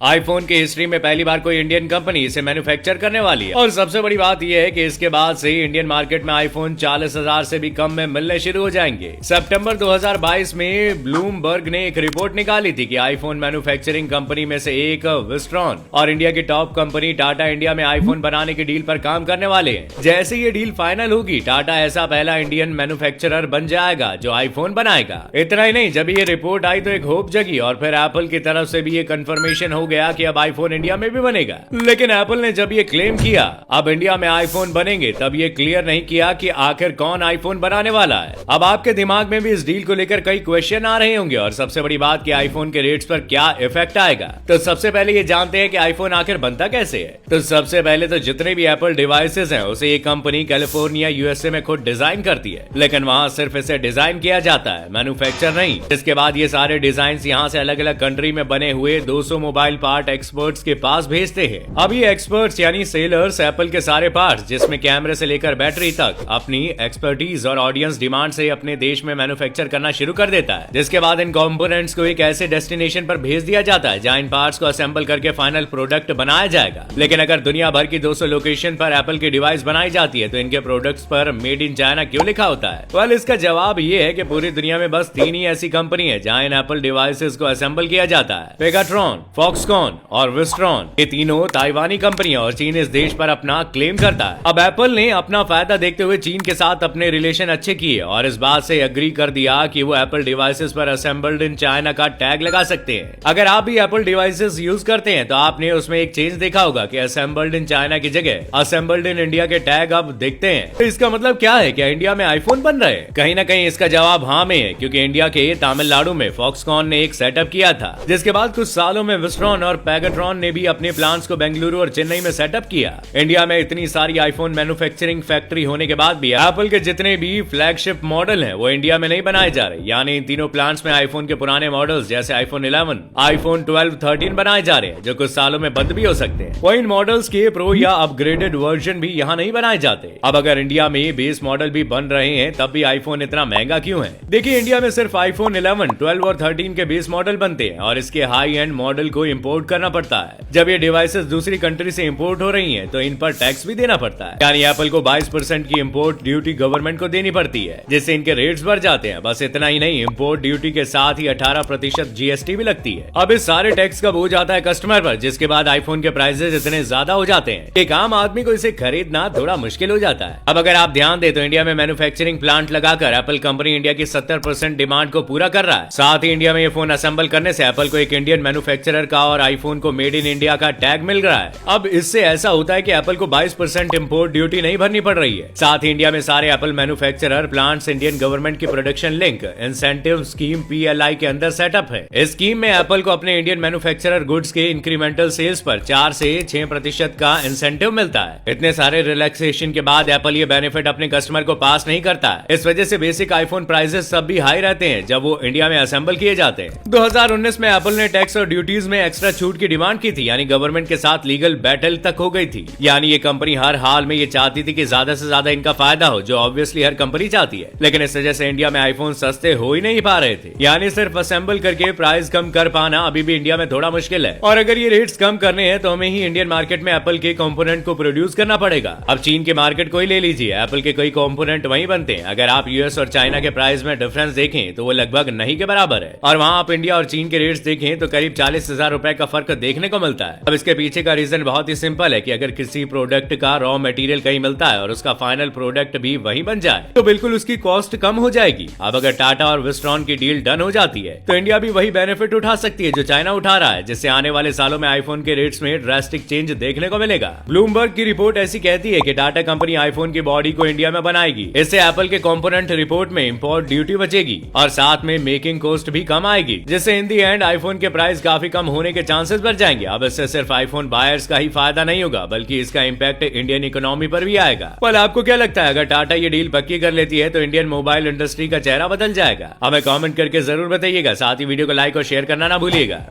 IPhone की history में पहली बार कोई इंडियन कंपनी इसे मैन्युफैक्चर करने वाली है और सबसे बड़ी बात यह है कि इसके बाद से इंडियन मार्केट में आईफोन 40,000 से भी कम में मिलने शुरू हो जाएंगे। सितंबर 2022 में ब्लूमबर्ग ने एक रिपोर्ट निकाली थी कि आईफोन मैन्युफैक्चरिंग कंपनी में से एक विस्ट्रॉन और इंडिया की टॉप कंपनी टाटा इंडिया में आईफोन बनाने की डील पर काम करने वाले हैं। जैसे ये डील फाइनल होगी, टाटा ऐसा पहला इंडियन मैन्युफैक्चरर बन जाएगा जो आईफोन बनाएगा। इतना ही नहीं, जब ये रिपोर्ट आई तो एक होप जगी और फिर एप्पल की तरफ से भी ये कंफर्मेशन हो गया कि अब आईफोन इंडिया में भी बनेगा। लेकिन एप्पल ने जब ये क्लेम किया अब इंडिया में आईफोन बनेंगे, तब ये क्लियर नहीं किया कि आखिर कौन आईफोन बनाने वाला है। अब आपके दिमाग में भी इस डील को लेकर कई क्वेश्चन आ रहे होंगे और सबसे बड़ी बात कि आईफोन के रेट्स पर क्या इफेक्ट आएगा। तो सबसे पहले ये जानते हैं कि आईफोन आखिर बनता कैसे है। तो सबसे पहले तो जितने भी एप्पल डिवाइसेस हैं उसे ये कंपनी कैलिफोर्निया यूएसए में खुद डिजाइन करती है, लेकिन वहाँ सिर्फ इसे डिजाइन किया जाता है, मैन्युफैक्चर नहीं। इसके बाद ये सारे डिजाइन यहाँ से अलग अलग कंट्री में बने हुए 200 मोबाइल पार्ट एक्सपर्ट्स के पास भेजते हैं। अब ये एक्सपर्ट्स यानी सेलर्स एप्पल के सारे पार्ट्स जिसमें कैमरे से लेकर बैटरी तक अपनी एक्सपर्टीज और ऑडियंस डिमांड से अपने देश में मैन्युफैक्चर करना शुरू कर देता है। जिसके बाद इन कंपोनेंट्स को एक ऐसे डेस्टिनेशन पर भेज दिया जाता है जहां इन पार्ट्स को असेंबल करके फाइनल प्रोडक्ट बनाया जाएगा। लेकिन अगर दुनिया भर की 200 लोकेशन पर एप्पल की डिवाइस बनाई जाती है तो इनके प्रोडक्ट्स पर मेड इन चाइना क्यों लिखा होता है? वेल, इसका जवाब ये है कि पूरी दुनिया में बस 3 ही ऐसी कंपनी है जहां इन एप्पल डिवाइसेस को असेंबल किया जाता है, पेगाट्रॉन, फॉक्सकॉन और विस्ट्रॉन। ये तीनों ताइवानी कंपनियां और चीन इस देश पर अपना क्लेम करता है। अब एप्पल ने अपना फायदा देखते हुए चीन के साथ अपने रिलेशन अच्छे किए और इस बात से एग्री कर दिया कि वो एप्पल डिवाइसेस पर असेंबल्ड इन चाइना का टैग लगा सकते हैं। अगर आप भी एप्पल डिवाइसेस यूज करते हैं तो आपने उसमें एक चेंज देखा होगा कि असेंबल्ड इन चाइना की जगह असेंबल्ड इन इंडिया के टैग अब दिखते हैं। तो इसका मतलब क्या है? क्या इंडिया में आईफोन बन रहे हैं? कहीं ना कहीं इसका जवाब हाँ में है, क्योंकि इंडिया के तमिलनाडु में फॉक्सकॉन ने एक सेटअप किया था, जिसके बाद कुछ सालों में विस्ट्रॉन और पेगाट्रॉन ने भी अपने प्लांट्स को बेंगलुरु और चेन्नई में सेटअप किया। इंडिया में इतनी सारी आईफोन मैन्युफैक्चरिंग फैक्ट्री होने के बाद भी एप्पल के जितने भी फ्लैगशिप मॉडल हैं वो इंडिया में नहीं बनाए जा रहे, यानी इन तीनों प्लांट्स में आईफोन के पुराने मॉडल्स जैसे आईफोन 11, आईफोन 12, 13 बनाए जा रहे हैं, जो कुछ सालों में बंद भी हो सकते हैं। वहीं इन मॉडल्स के प्रो या अपग्रेडेड वर्जन भी यहाँ नहीं बनाए जाते। अब अगर इंडिया में बेस मॉडल भी बन रहे हैं तब भी आईफोन इतना महंगा क्यों है? देखिए, इंडिया में सिर्फ आईफोन 11, 12 और 13 के बेस मॉडल बनते हैं और इसके हाई एंड मॉडल को इम्पोर्ट करना पड़ता है। जब ये डिवाइसेस दूसरी कंट्री से इम्पोर्ट हो रही हैं तो इन पर टैक्स भी देना पड़ता है, यानी एप्पल को 22% की इम्पोर्ट ड्यूटी गवर्नमेंट को देनी पड़ती है, जिससे इनके रेट्स बढ़ जाते हैं। बस इतना ही नहीं, इम्पोर्ट ड्यूटी के साथ ही 18% जीएसटी भी लगती है। अब इस सारे टैक्स का बोझ आता है कस्टमर पर, जिसके बाद आईफोन के प्राइसेस इतने ज्यादा हो जाते हैं एक आम आदमी को इसे खरीदना थोड़ा मुश्किल हो जाता है। अब अगर आप ध्यान दें तो इंडिया में मैन्युफैक्चरिंग प्लांट लगाकर एप्पल कंपनी इंडिया की 70% डिमांड को पूरा कर रहा है। साथ ही इंडिया में ये फोन असेंबल करने से एप्पल को एक इंडियन मैन्युफैक्चरर का और आईफोन को मेड इन इंडिया का टैग मिल रहा है। अब इससे ऐसा होता है कि एप्पल को 22% इम्पोर्ट ड्यूटी नहीं भरनी पड़ रही है। साथ ही इंडिया में सारे Apple manufacturer plants Indian government की production link incentive scheme PLI के अंदर सेटअप है। इस स्कीम में एप्पल को अपने इंडियन मैन्युफैक्चरर गुड्स के इंक्रीमेंटल सेल्स पर 4 से 6% का इंसेंटिव मिलता है। इतने सारे रिलैक्सेशन के बाद एप्पल ये बेनिफिट अपने कस्टमर को पास नहीं करता है। इस वजह से बेसिक आईफोन प्राइसेस सब भी हाई रहते हैं जब वो इंडिया में असेंबल किए जाते हैं। 2019 में एप्पल ने टैक्स और ड्यूटीज में एक्स्ट्रा छूट की डिमांड की थी, यानी गवर्नमेंट के साथ लीगल बैटल तक हो गई थी। यानी ये कंपनी हर हाल में ये चाहती थी कि ज्यादा से ज्यादा इनका फायदा हो, जो ऑब्वियसली हर कंपनी चाहती है। लेकिन इस वजह से इंडिया में आईफोन सस्ते हो ही नहीं पा रहे थे, यानी सिर्फ असेंबल करके प्राइस कम कर पाना अभी भी इंडिया में थोड़ा मुश्किल है। और अगर ये रेट्स कम करने हैं तो हमें ही इंडियन मार्केट में एप्पल के कंपोनेंट को प्रोड्यूस करना पड़ेगा। अब चीन के मार्केट को ही ले लीजिए, एप्पल के कई कंपोनेंट वहीं बनते हैं। अगर आप यूएस और चाइना के प्राइस में डिफरेंस देखें तो वो लगभग नहीं के बराबर है, और वहाँ आप इंडिया और चीन के रेट्स देखें तो करीब 40,000 रुपए का फर्क देखने को मिलता है। अब इसके पीछे का रीजन बहुत ही सिंपल है कि अगर किसी प्रोडक्ट का रॉ मटेरियल कहीं मिलता है और उसका फाइनल प्रोडक्ट भी वहीं बन जाए तो बिल्कुल उसकी कॉस्ट कम हो जाएगी। अब अगर टाटा और विस्ट्रॉन की डील डन हो जाती है तो इंडिया भी वही बेनिफिट उठा सकती है जो चाइना उठा रहा है, जिससे आने वाले सालों में आईफोन के रेट्स में ड्रास्टिक चेंज देखने को मिलेगा। ब्लूमबर्ग की रिपोर्ट ऐसी कहती है कि टाटा कंपनी आईफोन की बॉडी को इंडिया में बनाएगी। इससे एप्पल के कंपोनेंट रिपोर्ट में इंपोर्ट ड्यूटी बचेगी और साथ में मेकिंग कॉस्ट भी कम आएगी, जिससे इन दी एंड आईफोन के प्राइस काफी कम होने के चांसेस बढ़ जाएंगे। अब इससे सिर्फ आईफोन बायर्स का ही फायदा नहीं होगा, बल्कि इसका इम्पैक्ट इंडियन इकोनॉमी पर भी आएगा। पर आपको क्या लगता है, अगर टाटा ये डील पक्की कर लेती है तो इंडियन मोबाइल इंडस्ट्री का चेहरा बदल जाएगा? हमें कमेंट करके जरूर बताइएगा। साथ ही वीडियो को लाइक और शेयर करना ना भूलिएगा।